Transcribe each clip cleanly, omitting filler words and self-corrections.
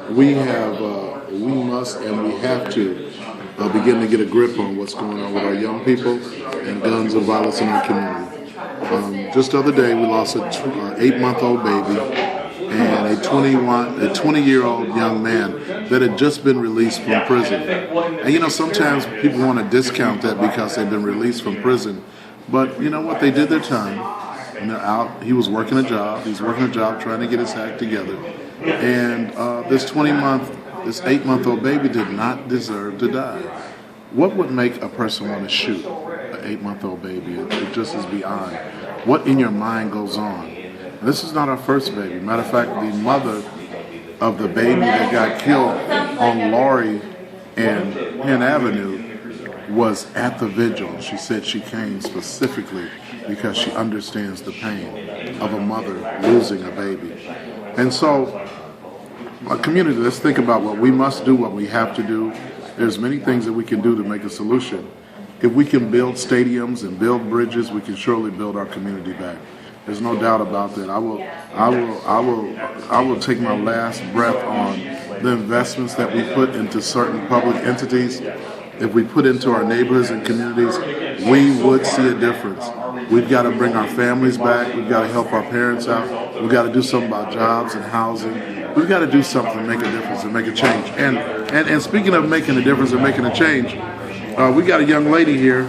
we must and we have to begin to get a grip on what's going on with our young people and guns and violence in our community. Just the other day, we lost an 8-month-old baby and a 20-year-old young man that had just been released from prison. And you know, sometimes people want to discount that because they've been released from prison, but you know what? They did their time. And they're out. He was working a job. He's working a job, trying to get his act together. And this 8-month-old baby did not deserve to die. What would make a person want to shoot an 8-month-old baby? It just is beyond. What in your mind goes on? And this is not our first baby. Matter of fact, the mother of the baby that got killed on Laurie and Penn Avenue was at the vigil. She said she came specifically because she understands the pain of a mother losing a baby. And so, our community, let's think about what we must do, what we have to do. There's many things that we can do to make a solution. If we can build stadiums and build bridges, we can surely build our community back. There's no doubt about that. I will take my last breath on the investments that we put into certain public entities. If we put into our neighborhoods and communities, we would see a difference. We've got to bring our families back. We've got to help our parents out. We've got to do something about jobs and housing. We've got to do something to make a difference and make a change. And speaking of making a difference and making a change, we got a young lady here.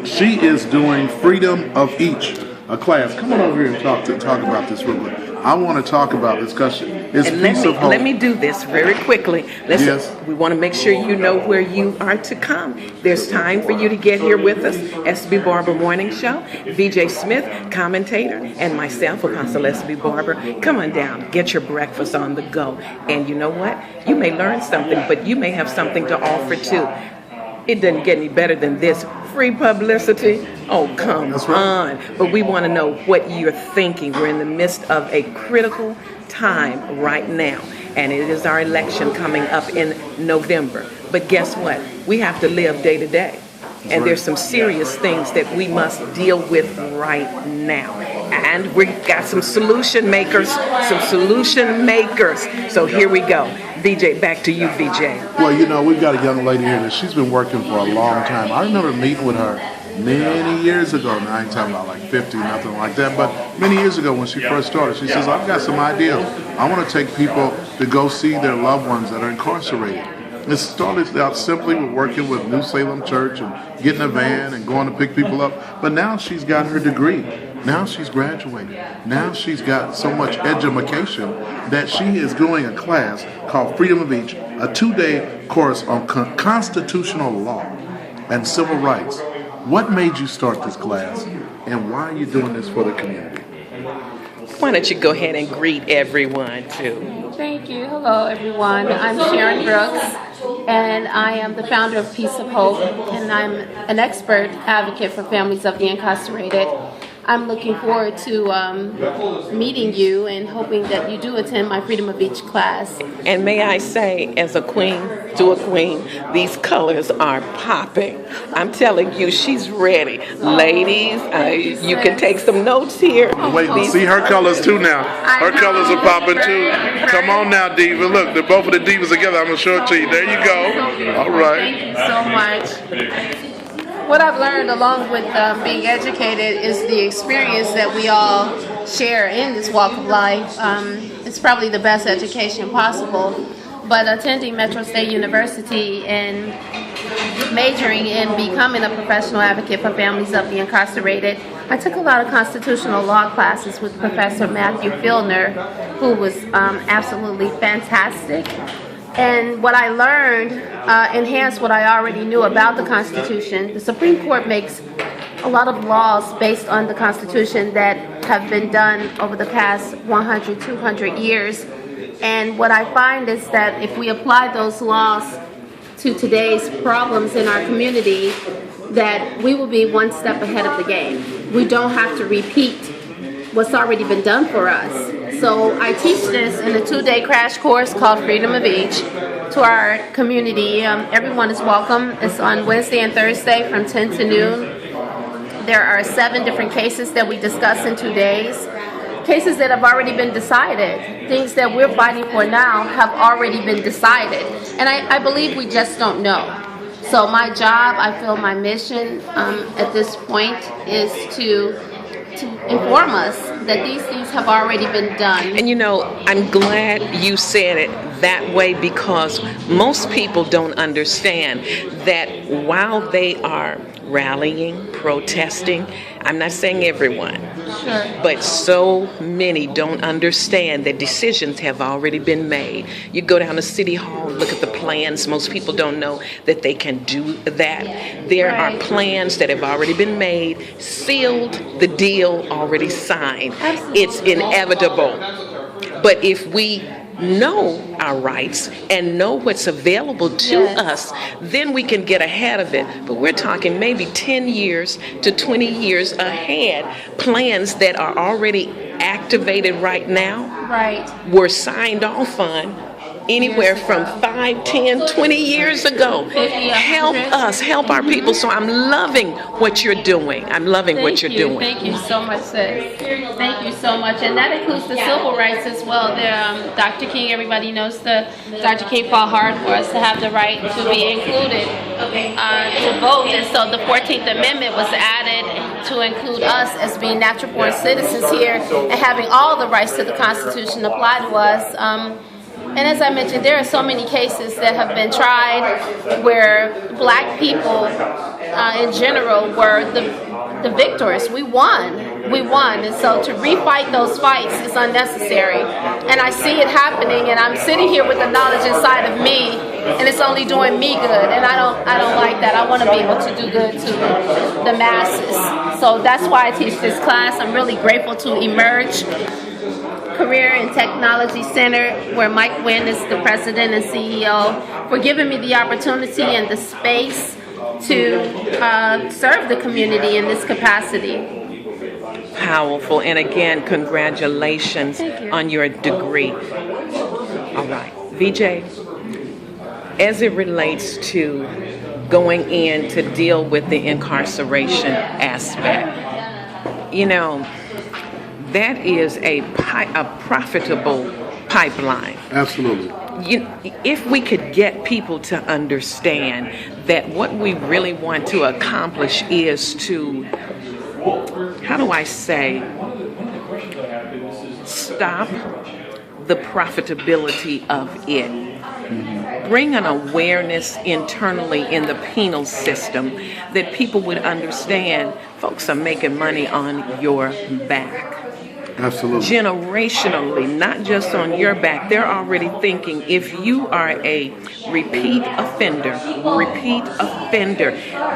She is doing Freedom of Each, a class. Come on over here and talk about this real quick. I want to talk about this because it's and piece of hope. Let me do this very quickly. Listen, yes. We want to make sure you know where you are to come. There's time for you to get here with us. SB Barber Morning Show, VJ Smith, commentator, and myself, Apostle SB Barber. Come on down, get your breakfast on the go. And you know what? You may learn something, but you may have something to offer too. It doesn't get any better than this. Free publicity? Oh, come on. But we want to know what you're thinking. We're in the midst of a critical time right now. And it is our election coming up in November. But guess what? We have to live day to day. And there's some serious things that we must deal with right now. And we've got some solution makers. So here we go. VJ, back to you, VJ. Well, you know, we've got a young lady here that she's been working for a long time. I remember meeting with her many years ago. Now, I ain't talking about like 50, nothing like that, but many years ago when she first started, she says, I've got some ideas. I want to take people to go see their loved ones that are incarcerated. It started out simply with working with New Salem Church and getting a van and going to pick people up. But now she's got her degree. Now she's graduated. Now she's got so much education that she is doing a class called Freedom of Each, a 2-day course on constitutional law and civil rights. What made you start this class, and why are you doing this for the community? Why don't you go ahead and greet everyone, too? Thank you. Hello, everyone. I'm Sharon Brooks, and I am the founder of Peace of Hope, and I'm an expert advocate for families of the incarcerated. I'm looking forward to meeting you and hoping that you do attend my Freedom of Each class. And may I say, as a queen to a queen, these colors are popping. I'm telling you, she's ready. Ladies, you can take some notes here. Wait, see her colors too now. Her colors are popping too. Come on now, Diva. Look, they're both of the divas together. I'm going to show it to you. There you go. All right. Thank you so much. What I've learned along with being educated is the experience that we all share in this walk of life. It's probably the best education possible. But attending Metro State University and majoring in becoming a professional advocate for families of the incarcerated, I took a lot of constitutional law classes with Professor Matthew Filner, who was absolutely fantastic. And what I learned enhanced what I already knew about the Constitution. The Supreme Court makes a lot of laws based on the Constitution that have been done over the past 100, 200 years. And what I find is that if we apply those laws to today's problems in our community, that we will be one step ahead of the game. We don't have to repeat what's already been done for us. So I teach this in a 2-day crash course called Freedom of Each to our community. Everyone is welcome. It's on Wednesday and Thursday from 10 to noon. There are 7 different cases that we discuss in 2 days. cases that have already been decided, things that we're fighting for now have already been decided. And I believe we just don't know. So my job, I feel my mission at this point is to inform us that these things have already been done. And I'm glad you said it that way, because most people don't understand that while they are rallying, protesting, I'm not saying everyone, Sure. but so many don't understand that decisions have already been made. You go down to City Hall, look at the plans. Most people don't know that they can do that. There are Right. plans that have already been made, sealed, the deal already signed. Absolutely. It's inevitable. But if we know our rights and know what's available to Yes. us, then we can get ahead of it. But we're talking maybe 10 years to 20 years ahead. Plans that are already activated right now Right. were signed off on anywhere from 5, 10, 20 years ago. 50, 100. Help us, help our people. So I'm loving what you're doing. I'm loving what you're doing. Thank you so much, sis. Thank you so much. And that includes the civil rights as well. Dr. King, everybody knows Dr. King fought hard for us to have the right to be included, to vote. And so the 14th Amendment was added to include us as being natural born citizens here and having all the rights to the Constitution apply to us. And as I mentioned, there are so many cases that have been tried where black people in general were the victors. We won. And so to refight those fights is unnecessary. And I see it happening, and I'm sitting here with the knowledge inside of me, and it's only doing me good. And I don't like that. I want to be able to do good to the masses. So that's why I teach this class. I'm really grateful to Emerge Career and Technology Center, where Mike Wynn is the president and CEO, for giving me the opportunity and the space to serve the community in this capacity. Powerful. And again, congratulations Thank you. on your degree. All right. VJ, as it relates to going in to deal with the incarceration aspect, that is a profitable pipeline. Absolutely. If we could get people to understand that what we really want to accomplish is to, how do I say, stop the profitability of it. Bring an awareness internally in the penal system that people would understand folks are making money on your back. Absolutely. Generationally, not just on your back. They're already thinking if you are a repeat offender,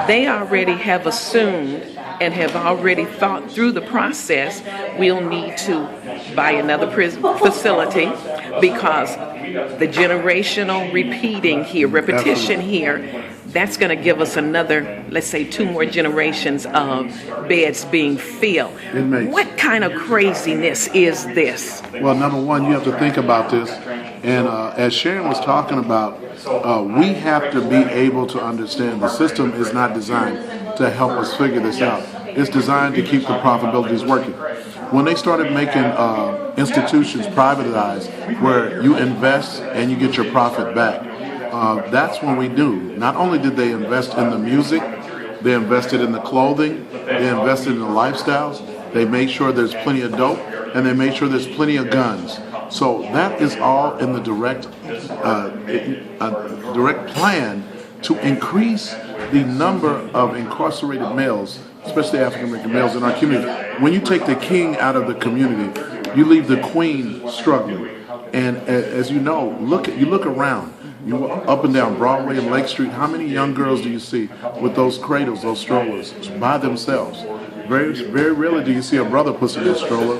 they already have assumed and have already thought through the process, we'll need to buy another prison facility because the generational repeating here, repetition here, that's going to give us another, let's say, 2 more generations of beds being filled. Inmates. What kind of craziness is this? Well, number one, you have to think about this. And as Sharon was talking about, we have to be able to understand the system is not designed to help us figure this out. It's designed to keep the profitabilities working. When they started making institutions privatized where you invest and you get your profit back, that's when we knew. Not only did they invest in the music, they invested in the clothing, they invested in the lifestyles, they made sure there's plenty of dope, and they made sure there's plenty of guns. So that is all in the direct plan to increase the number of incarcerated males, especially African American males in our community. When you take the king out of the community, you leave the queen struggling. And as you know, you look around. You walk up and down Broadway and Lake Street. How many young girls do you see with those cradles, those strollers, by themselves? Very, very rarely do you see a brother pushing a stroller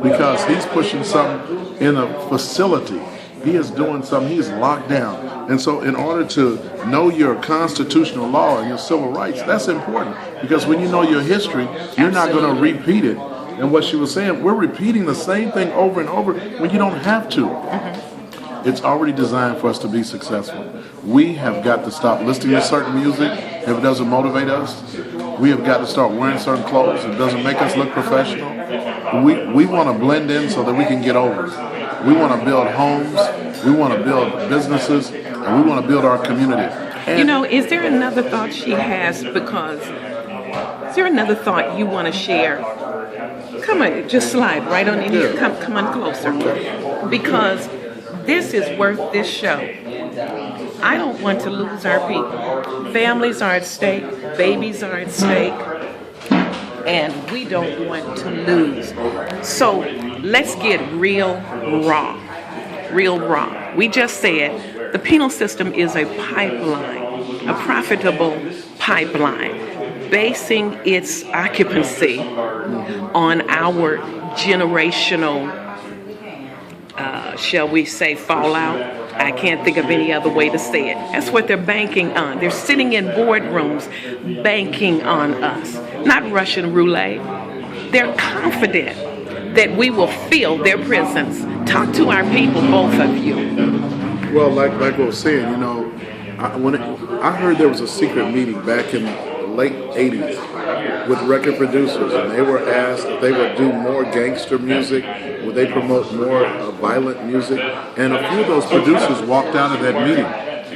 because he's pushing something in a facility. He is doing something. He's locked down. And so in order to know your constitutional law and your civil rights, that's important because when you know your history, you're not going to repeat it. And what she was saying, we're repeating the same thing over and over when you don't have to. It's already designed for us to be successful. We have got to stop listening to certain music if it doesn't motivate us, we have got to start wearing certain clothes. It doesn't make us look professional. We want to blend in so that we can get over. We want to build homes. We want to build businesses, and we want to build our community. And You know, is there another thought she has? Because is there another thought you want to share? Come on, just slide right on in here. Come on closer. Because this is worth this show. I don't want to lose our people. Families are at stake, babies are at stake, and we don't want to lose. So let's get real raw. Real raw. We just said the penal system is a pipeline, a profitable pipeline, basing its occupancy on our generational, shall we say, fallout. I can't think of any other way to say it. That's what they're banking on. They're sitting in boardrooms banking on us, not Russian roulette. They're confident that we will fill their prisons. Talk to our people, both of you. well, like I was saying, you know, I heard there was a secret meeting back in the late 80s with record producers, and they were asked if they would do more gangster music, would they promote more violent music, and a few of those producers walked out of that meeting.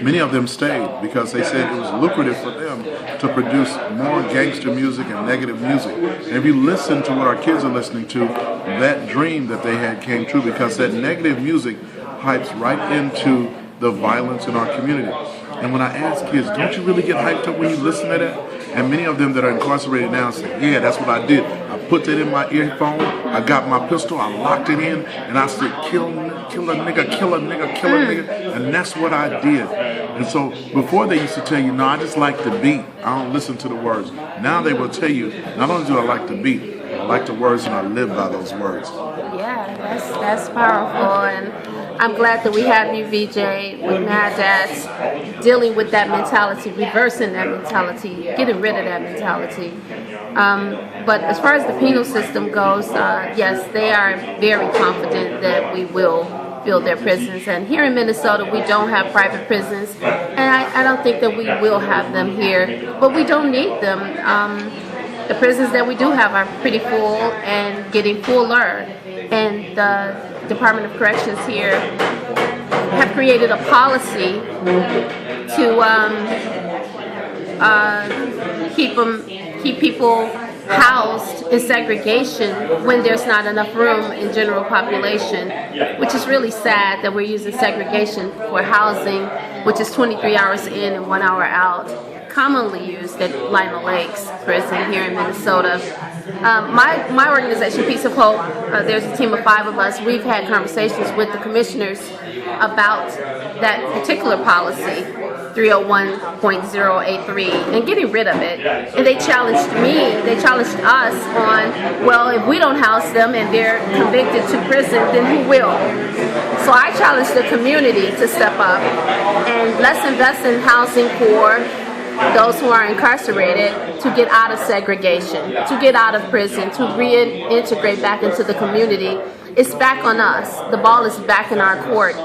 Many of them stayed because they said it was lucrative for them to produce more gangster music and negative music. And if you listen to what our kids are listening to, that dream that they had came true, because that negative music pipes right into the violence in our community. And when I ask kids, don't you really get hyped up when you listen to that? And many of them that are incarcerated now say, yeah, that's what I did. I put that in my earphone, I got my pistol, I locked it in, and I said, kill a nigga, kill a nigga, kill a nigga. And that's what I did. And so before they used to tell you, no, I just like the beat, I don't listen to the words. Now they will tell you, not only do I like the beat, I like the words and I live by those words. Yeah, that's powerful, and I'm glad that we have you, VJ, with Mad Dads, dealing with that mentality, reversing that mentality, getting rid of that mentality. But as far as the penal system goes, yes, they are very confident that we will fill their prisons. And here in Minnesota, we don't have private prisons, and I don't think that we will have them here, but we don't need them. The prisons that we do have are pretty full and getting fuller. And the Department of Corrections here have created a policy to keep people housed in segregation when there's not enough room in general population, which is really sad that we're using segregation for housing, which is 23 hours in and 1 hour out, commonly used at Lima Lakes Prison here in Minnesota. My organization, Peace of Hope, there's a team of 5 of us. We've had conversations with the commissioners about that particular policy, 301.083, and getting rid of it. And they challenged us on, well, if we don't house them and they're convicted to prison, then who will? So I challenged the community to step up and let's invest in housing for those who are incarcerated to get out of segregation, to get out of prison, to reintegrate back into the community. It's back on us. The ball is back in our court.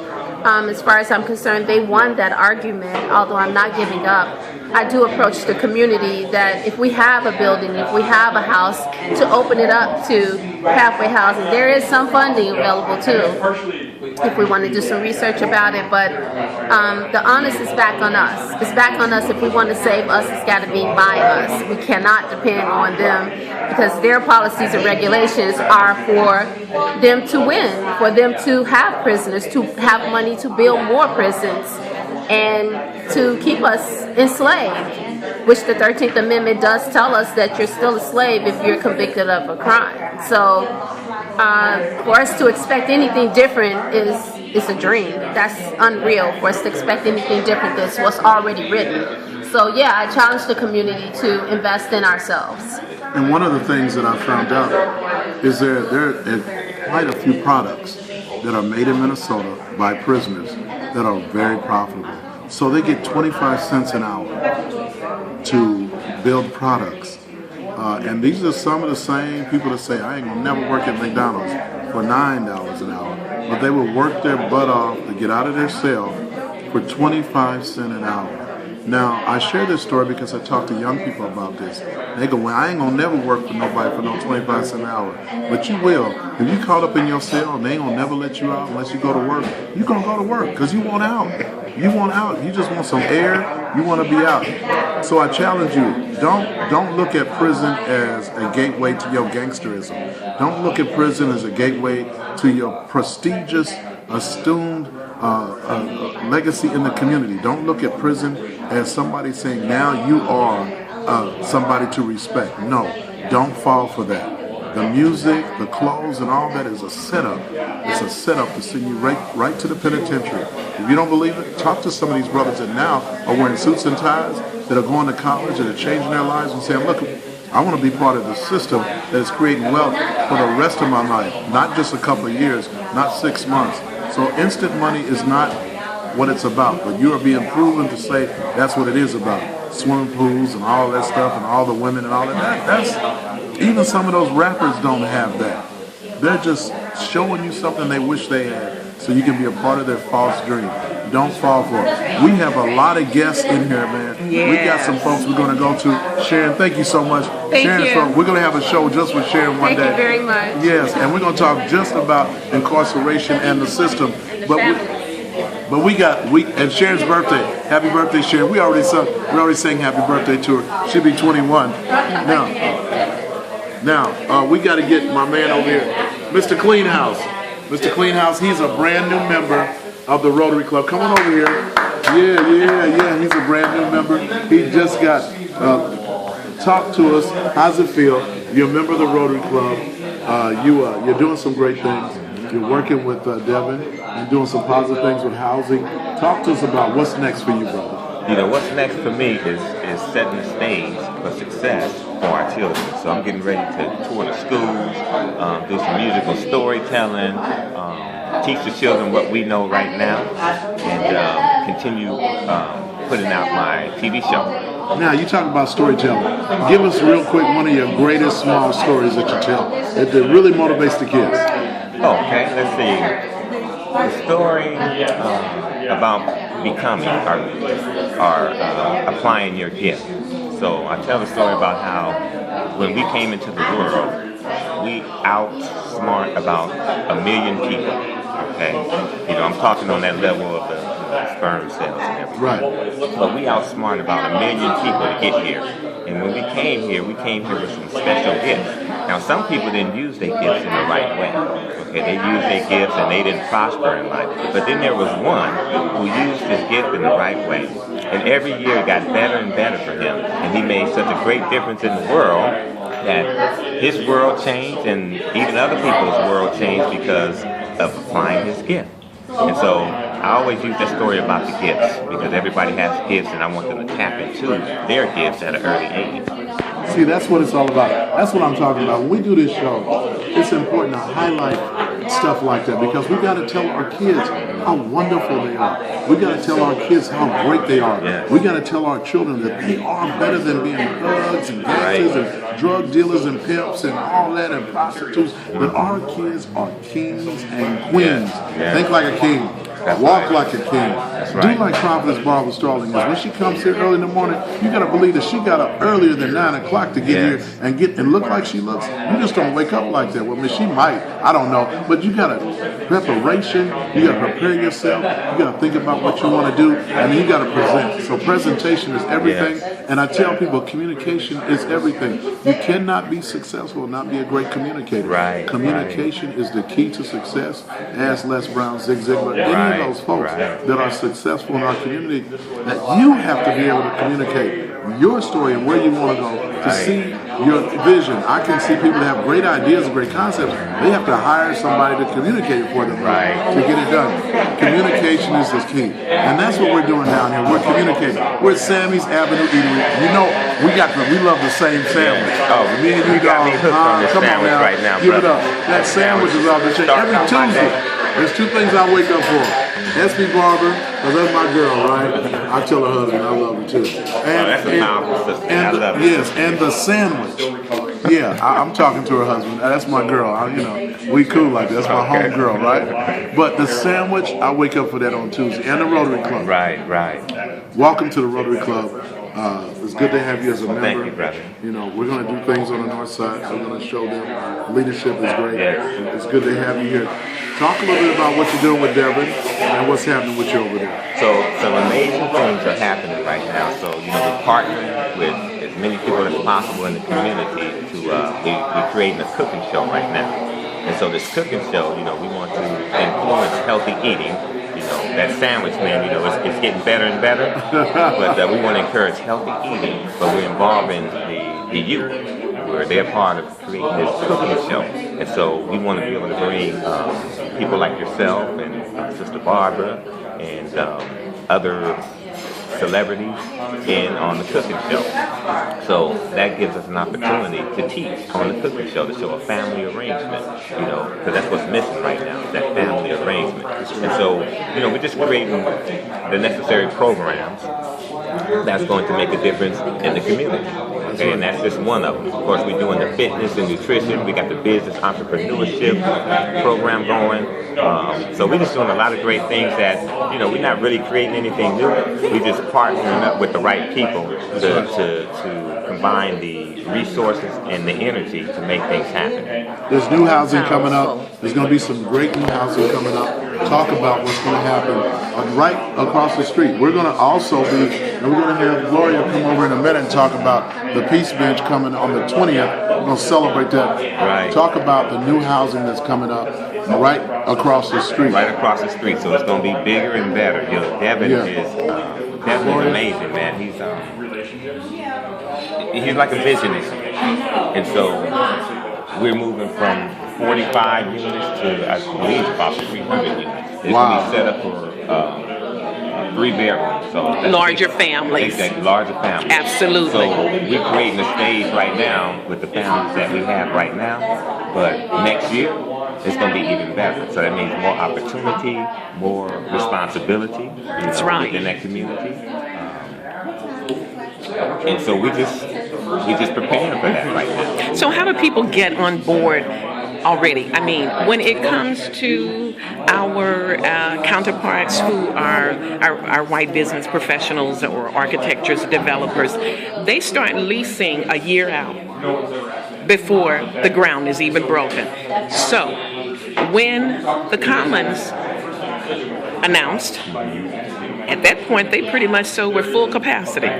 As far as I'm concerned, they won that argument, although I'm not giving up. I do approach the community that if we have a building, if we have a house, to open it up to halfway housing. There is some funding available too, if we want to do some research about it, but the onus is back on us. It's back on us. If we want to save us, it's got to be by us. We cannot depend on them, because their policies and regulations are for them to win, for them to have prisoners, to have money to build more prisons, and to keep us enslaved, which the 13th Amendment does tell us that you're still a slave if you're convicted of a crime. So for us to expect anything different is a dream. That's unreal for us to expect anything different than what's already written. So yeah, I challenge the community to invest in ourselves. And one of the things that I found out is there are quite a few products that are made in Minnesota by prisoners that are very profitable. So they get 25 cents an hour to build products. And these are some of the same people that say, I ain't gonna never work at McDonald's for $9 an hour. But they will work their butt off to get out of their cell for 25 cents an hour. Now, I share this story because I talk to young people about this. They go, well, I ain't gonna never work for nobody for no 25 cents an hour. But you will. If you caught up in your cell and they ain't gonna never let you out unless you go to work, you gonna go to work because you want out. You want out. You just want some air. You want to be out. So I challenge you, don't look at prison as a gateway to your gangsterism. Don't look at prison as a gateway to your prestigious, esteemed legacy in the community. Don't look at prison as somebody saying, now you are somebody to respect. No, don't fall for that. The music, the clothes, and all that is a setup. It's a setup to send you right to the penitentiary. If you don't believe it, talk to some of these brothers that now are wearing suits and ties, that are going to college, that are changing their lives and saying, look, I want to be part of the system that is creating wealth for the rest of my life, not just a couple of years, not 6 months. So instant money is not what it's about, but you are being proven to say that's what it is about. Swimming pools and all that stuff and all the women and all that. That's even some of those rappers don't have that. They're just showing you something they wish they had so you can be a part of their false dream. Don't fall for it. We have a lot of guests in here, man. Yes. We got some folks we're going to go to. Sharon, thank you so much. Thank Sharon, you. So we're going to have a show just with Sharon one Thank day. you very much. Yes, and we're going to talk just about incarceration and the system. But we and Sharon's birthday. Happy birthday, Sharon. We already sang happy birthday to her. She'll be 21. Now we got to get my man over here, Mr. CleanHouse. Mr. CleanHouse, he's a brand new member of the Rotary Club. Come on over here. Yeah. He's a brand new member. He just got talk to us. How's it feel? You're a member of the Rotary Club. You're doing some great things. You're working with Devin and doing some positive things with housing. Talk to us about what's next for you, brother. You know, what's next for me is setting the stage for success for our children. So I'm getting ready to tour the schools, do some musical storytelling, teach the children what we know right now, and continue putting out my TV show. Now, you talk about storytelling. Give us real quick one of your greatest small stories that you tell that really motivates the kids. Okay, let's see. The story about becoming or applying your gift. So I tell the story about how when we came into the world, we outsmart about 1 million people. Okay, you know, I'm talking on that level of the sperm cells and everything. Right. But we outsmart about 1 million people to get here. And when we came here with some special gifts. Now, some people didn't use their gifts in the right way. Okay, they used their gifts and they didn't prosper in life. But then there was one who used his gift in the right way. And every year it got better and better for him. And he made such a great difference in the world that his world changed and even other people's world changed because of applying his gift. And so I always use that story about the gifts because everybody has gifts and I want them to tap into their gifts at an early age. See, that's what it's all about. That's what I'm talking about. When we do this show, it's important to highlight stuff like that because we got to tell our kids how wonderful they are. We got to tell our kids how great they are. Yes. We got to tell our children that they are better than being thugs and gangsters and drug dealers and pimps and all that and prostitutes. That our kids are kings and queens. Yes. Think like a king. That's Walk right. like a king. right. Do like Prophetess Barbara Starling is. When she comes here early in the morning, you got to believe that she got up earlier than 9 o'clock to get Yes. here and look like she looks. You just don't wake up like that. Well, I mean, she might. I don't know. But you got to preparation. You got to prepare yourself. You got to think about what you want to do, and then you got to present. So presentation is everything. Yes. And I tell people, communication is everything. You cannot be successful and not be a great communicator. Right, Communication is the key to success. Ask Les Brown, Zig Ziglar, any of those folks that are successful in our community, that you have to be able to communicate your story and where you want to go to see your vision. I can see people that have great ideas and great concepts. They have to hire somebody to communicate it for them to get it done. Communication is the key. And that's what we're doing down here. We're communicating. We're at Sammy's Avenue Eatery. You know, we love the same sandwich. Oh, Me and you got me hooked on this come on sandwich now. right now, Give it brother. up. That sandwich is off the chain. Starting Every off my Tuesday. day. There's two things I wake up for. SB Barber, because that's my girl, right? I tell her husband I love her too. And, that's a powerful sister. I love it. Yes, and the sandwich. Yeah, I'm talking to her husband. That's my girl. We cool like that. That's my home girl, right? But the sandwich, I wake up for that on Tuesday. And the Rotary Club. Right. Welcome to the Rotary Club. It's good to have you as a member. Thank you, brother. We're going to do things on the north side. We're going to show them leadership is great. Yes. It's good to have you here. Talk a little bit about what you're doing with Devin and what's happening with you over there. So some amazing things are happening right now. So, we're partnering with as many people as possible in the community to, we're creating a cooking show right now. And so this cooking show, we want to influence healthy eating. That sandwich, man, it's getting better and better. But we want to encourage healthy eating, but we're involving the youth, where they're part of creating this cooking show. And so we want to be able to bring people like yourself and Sister Barbara and other celebrities in on the cooking show. So that gives us an opportunity to teach on the cooking show, to show a family arrangement, because that's what's missing right now, that family arrangement. And so, we're just creating the necessary programs that's going to make a difference in the community. Okay, and that's just one of them. Of course, we're doing the fitness and nutrition. We got the business entrepreneurship program going. So we're just doing a lot of great things that, we're not really creating anything new. We're just partnering up with the right people to combine the resources and the energy to make things happen. There's new housing coming up. There's going to be some great new housing coming up. Talk about what's going to happen right across the street. We're going to also and we're going to have Gloria come over in a minute and talk about the Peace Bench coming on the 20th. We're going to celebrate that. Right. Talk about the new housing that's coming up right across the street. Right across the street. So it's going to be bigger and better. Devin is amazing, man. He's like a visionary. And so we're moving from 45 units to, I believe, about 300 units. It's going to be set up for 3 bedrooms. So Larger families. Exactly, larger families. Absolutely. So we're creating a stage right now with the families that we have right now. But next year, it's going to be even better. So that means more opportunity, more responsibility within that community. And so we just preparing for that right now. So how do people get on board already? I mean, when it comes to our counterparts who are our white business professionals or architects, developers, they start leasing a year out before the ground is even broken. So when the Commons announced, at that point they pretty much sold with full capacity.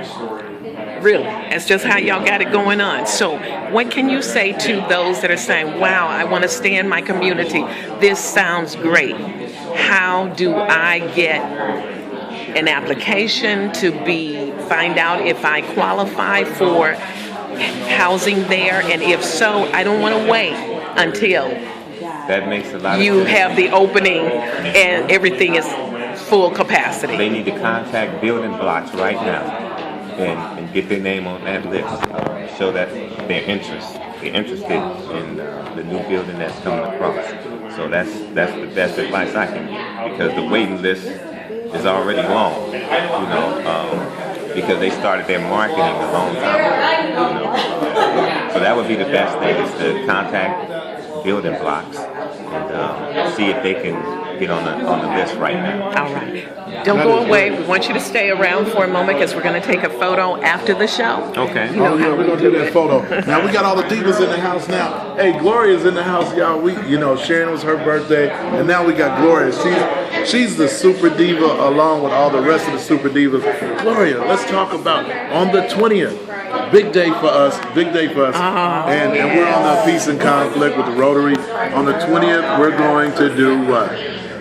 Really, that's just how y'all got it going on. So what can you say to those that are saying, wow, I want to stay in my community, this sounds great. How do I get an application to find out if I qualify for housing there? And if so, I don't want to wait until that makes a lot of you sense. have the opening and everything is full capacity. They need to contact Building Blocks right now and get their name on that list. Show that they're interested in the new building that's coming across. So that's the best advice I can give, because the waiting list is already long. Because they started their marketing a long time ago. So that would be the best thing, is to contact Building Blocks and see if they can get on the list right now. All right. Don't go away. We want you to stay around for a moment because we're going to take a photo after the show. Okay. We're going to do that photo. Now, we got all the divas in the house now. Hey, Gloria's in the house, y'all. Sharon was her birthday, and now we got Gloria. She's the super diva along with all the rest of the super divas. Gloria, let's talk about on the 20th. Big day for us. And we're on the Peace and Conflict with the Rotary. On the 20th, we're going to do what?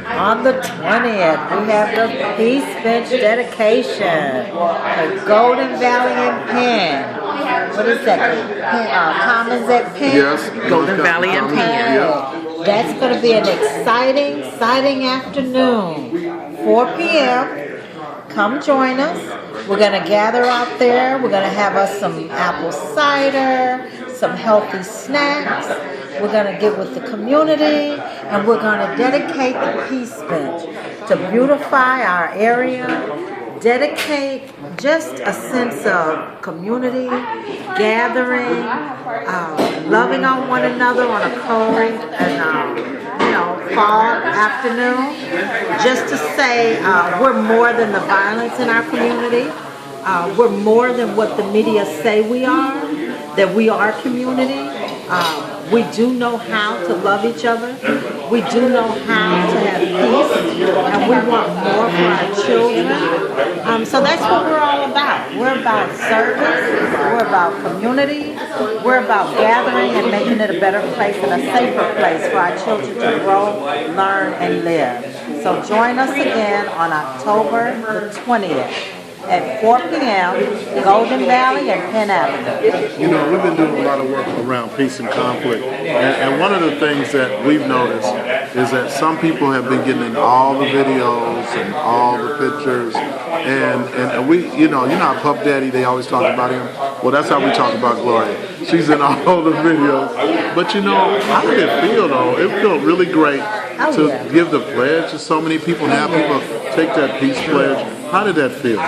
On the 20th, we have the Peace Bench dedication at Golden Valley and Penn. What is that? Commons at Penn? Yes. Golden Valley and Penn. Yeah. That's going to be an exciting afternoon. 4 p.m. Come join us. We're going to gather out there. We're going to have us some apple cider, some healthy snacks. We're going to get with the community, and we're going to dedicate the Peace Bench to beautify our area, dedicate just a sense of community, gathering, loving on one another on a cold and fall afternoon, just to say we're more than the violence in our community. We're more than what the media say we are, that we are community. We do know how to love each other. We do know how to have peace, and we want more for our children. So that's what we're all about. We're about service. We're about community. We're about gathering and making it a better place and a safer place for our children to grow, learn, and live. So join us again on October the 20th. At 4 p.m., Golden Valley and Penn Avenue. You know, we've been doing a lot of work around peace and conflict, and one of the things that we've noticed is that some people have been getting in all the videos and all the pictures, and we, you know how Puff Daddy, they always talk about him? Well, that's how we talk about Gloria. She's in all the videos. But how did it feel, though? It felt really great to give the pledge to so many people and have people take that peace pledge. How did that feel?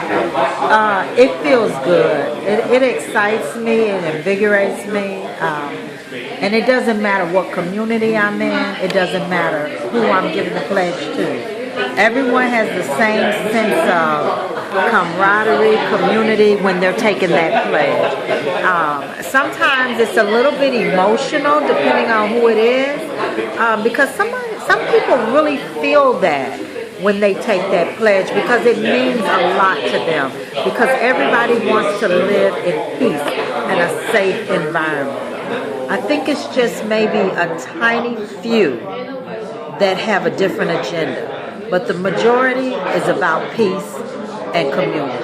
It feels good. It excites me, it invigorates me, and it doesn't matter what community I'm in. It doesn't matter who I'm giving the pledge to. Everyone has the same sense of camaraderie, community when they're taking that pledge. Sometimes it's a little bit emotional depending on who it is, because some people really feel that when they take that pledge, because it means a lot to them, because everybody wants to live in peace and a safe environment. I think it's just maybe a tiny few that have a different agenda, but the majority is about peace and community.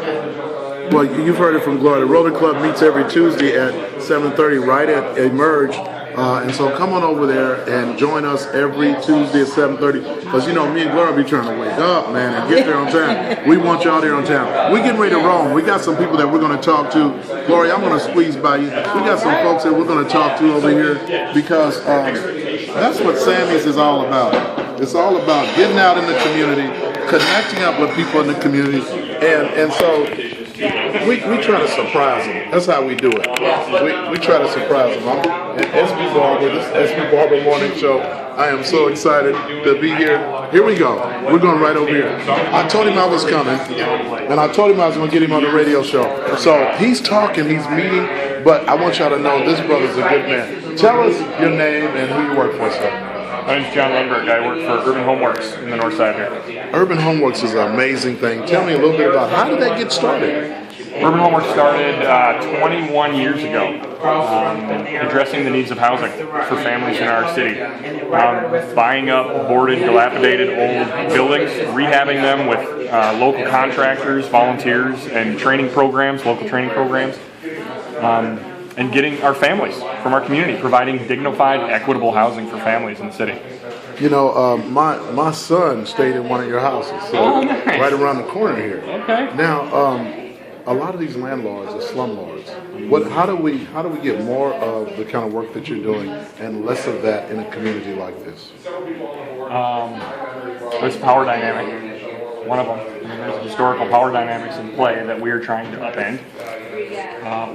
Well, you've heard it from Gloria. The Rotary Club meets every Tuesday at 7:30 right at Emerge. And so come on over there and join us every Tuesday at 7:30. Because, me and Gloria be trying to wake up, man, and get there on time. We want y'all there on time. We're getting ready to roam. We got some people that we're going to talk to. Gloria, I'm going to squeeze by you. We got some folks that we're going to talk to over here because that's what Sammy's is all about. It's all about getting out in the community, connecting up with people in the community. And so we try to surprise them. That's how we do it. We try to surprise them. I'm SB Barber, this is SB Barber Morning Show. I am so excited to be here. Here we go. We're going right over here. I told him I was coming, and I told him I was going to get him on the radio show. So he's talking, he's meeting, but I want y'all to know this brother's a good man. Tell us your name and who you work for, sir. My name's John Lundberg. I work for Urban Homeworks in the north side here. Urban Homeworks is an amazing thing. Tell me a little bit about how did that get started? Urban Homeworks started 21 years ago, addressing the needs of housing for families in our city. Buying up boarded, dilapidated old buildings, rehabbing them with local contractors, volunteers, and training programs, local training programs. And getting our families from our community, providing dignified, equitable housing for families in the city. My son stayed in one of your houses, so nice. Right around the corner here. Okay. Now, a lot of these landlords are slumlords. How do we get more of the kind of work that you're doing and less of that in a community like this? It's power dynamic. One of them. There's historical power dynamics in play that we are trying to upend.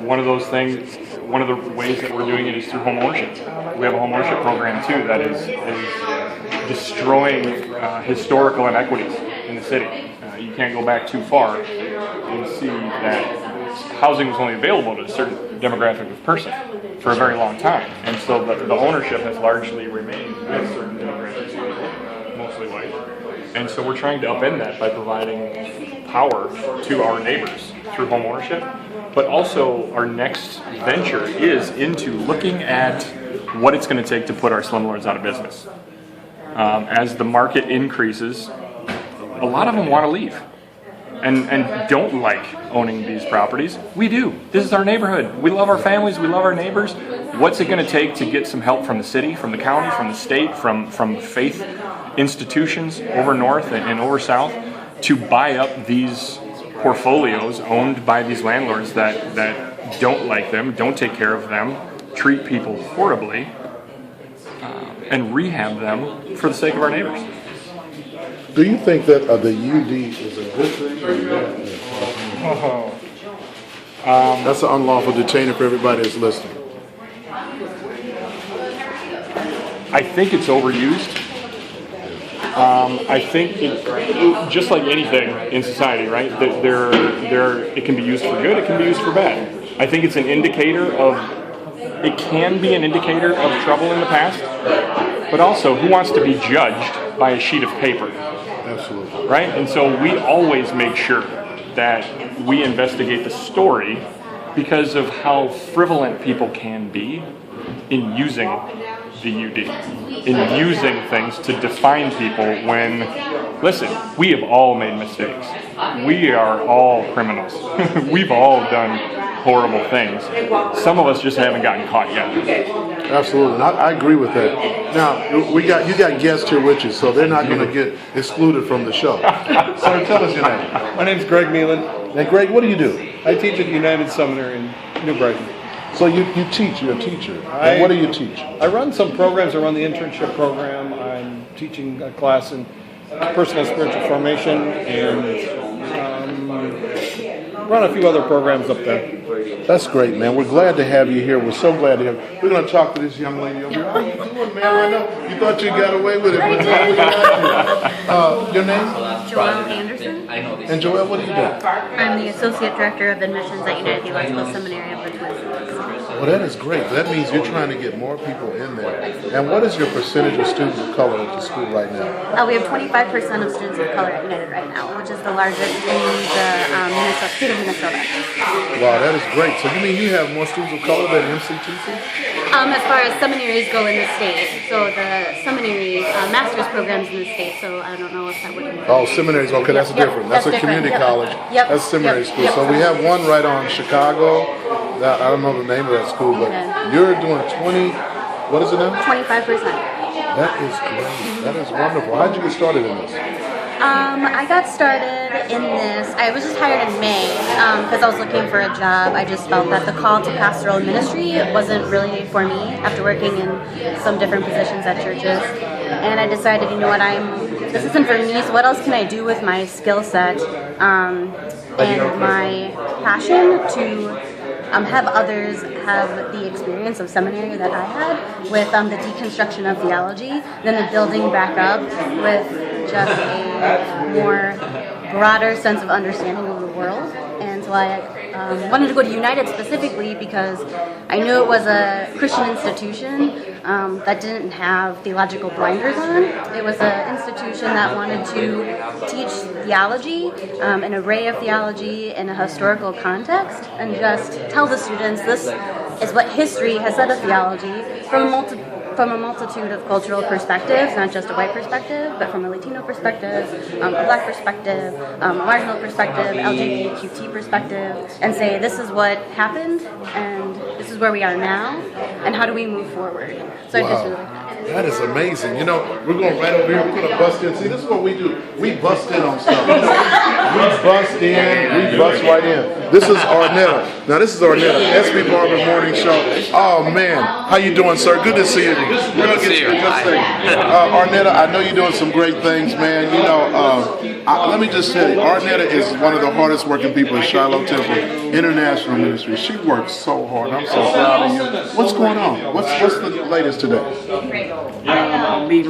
One of those things, one of the ways that we're doing it is through home ownership. We have a home ownership program too that is destroying historical inequities in the city. You can't go back too far and see that housing was only available to a certain demographic of person for a very long time, and so the ownership has largely remained with certain demographics, mostly white. And so we're trying to upend that by providing power to our neighbors through home ownership. But also our next venture is into looking at what it's going to take to put our slumlords out of business. As the market increases, a lot of them want to leave and don't like owning these properties. We do. This is our neighborhood. We love our families. We love our neighbors. What's it going to take to get some help from the city, from the county, from the state, from faith institutions over north and over south to buy up these portfolios owned by these landlords that don't like them, don't take care of them, treat people horribly, and rehab them for the sake of our neighbors. Do you think that the UD is a good thing or a bad thing? That's an unlawful detainer for everybody that's listening. I think it's overused. I think just like anything in society, right? That it can be used for good, it can be used for bad. I think it's an indicator of, it can be an indicator of trouble in the past, but also who wants to be judged by a sheet of paper? Absolutely. Right? And so we always make sure that we investigate the story because of how frivolent people can be in using the UD, in using things to define people when, listen, we have all made mistakes. We are all criminals. We've all done horrible things. Some of us just haven't gotten caught yet. Absolutely, and I agree with that. Now, you got guests here with you, so they're not going to get excluded from the show. So tell us your name. My name's Greg Meelan. Now, Greg, what do you do? I teach at United Seminary in New Brighton. So you teach, you're a teacher. And what do you teach? I run some programs. I run the internship program. I'm teaching a class in personal spiritual formation and run a few other programs up there. That's great, man. We're glad to have you here. We're so glad to have you. We're going to talk to this young lady over here. How you doing, man? I know you thought you got away with it, but now we got you. Your name? Joelle Anderson. And Joelle, what do you do? I'm the Associate Director of Admissions at United Theological Seminary of the Twin Cities. Well, that is great. That means you're trying to get more people in there. And what is your percentage of students of color at the school right now? We have 25% of students of color at United right now, which is the largest in the state of Minnesota. Wow, that is great. So you mean you have more students of color than MCTC? As far as seminaries go in the state, so the seminary master's programs in the state, so I don't know if that would. Oh, seminaries. Okay, that's Yep, different. That's a different. community Yep. college. Yep. That's seminary Yep. school. Yep. So we have one right on Chicago. I don't know the name of that school, but Okay. you're doing 20. What is it now? 25%. That is great. That is wonderful. How'd you get started in this? I got started in this. I was just hired in May because I was looking for a job. I just felt that the call to pastoral ministry wasn't really for me after working in some different positions at churches. And I decided, you know what, this isn't for me, so what else can I do with my skill set and my passion to have others have the experience of seminary that I had with the deconstruction of theology, then the building back up with just a more broader sense of understanding of the world. And so I wanted to go to United specifically because I knew it was a Christian institution that didn't have theological blinders on. It was an institution that wanted to teach theology, an array of theology in a historical context, and just tell the students this is what history has said of theology from a multitude of cultural perspectives, not just a white perspective, but from a Latino perspective, a black perspective, a marginal perspective, LGBTQT perspective, and say this is what happened, and this is where we are now, and how do we move forward. So I just really That is amazing. You know, we're going right over here. We're going to bust in. See, this is what we do. We bust in on stuff. You know, we bust in. We bust right in. This is Arnetta. Now, this is Arnetta, SB Barber Morning Show. Oh, man. How you doing, sir? Good to see you. We're going to get you in just a second. Arnetta, I know you're doing some great things, man. You know, let me just tell you, Arnetta is one of the hardest working people in Shiloh Temple International Ministry. She works so hard. I'm so proud of you. What's going on? What's the latest today? Be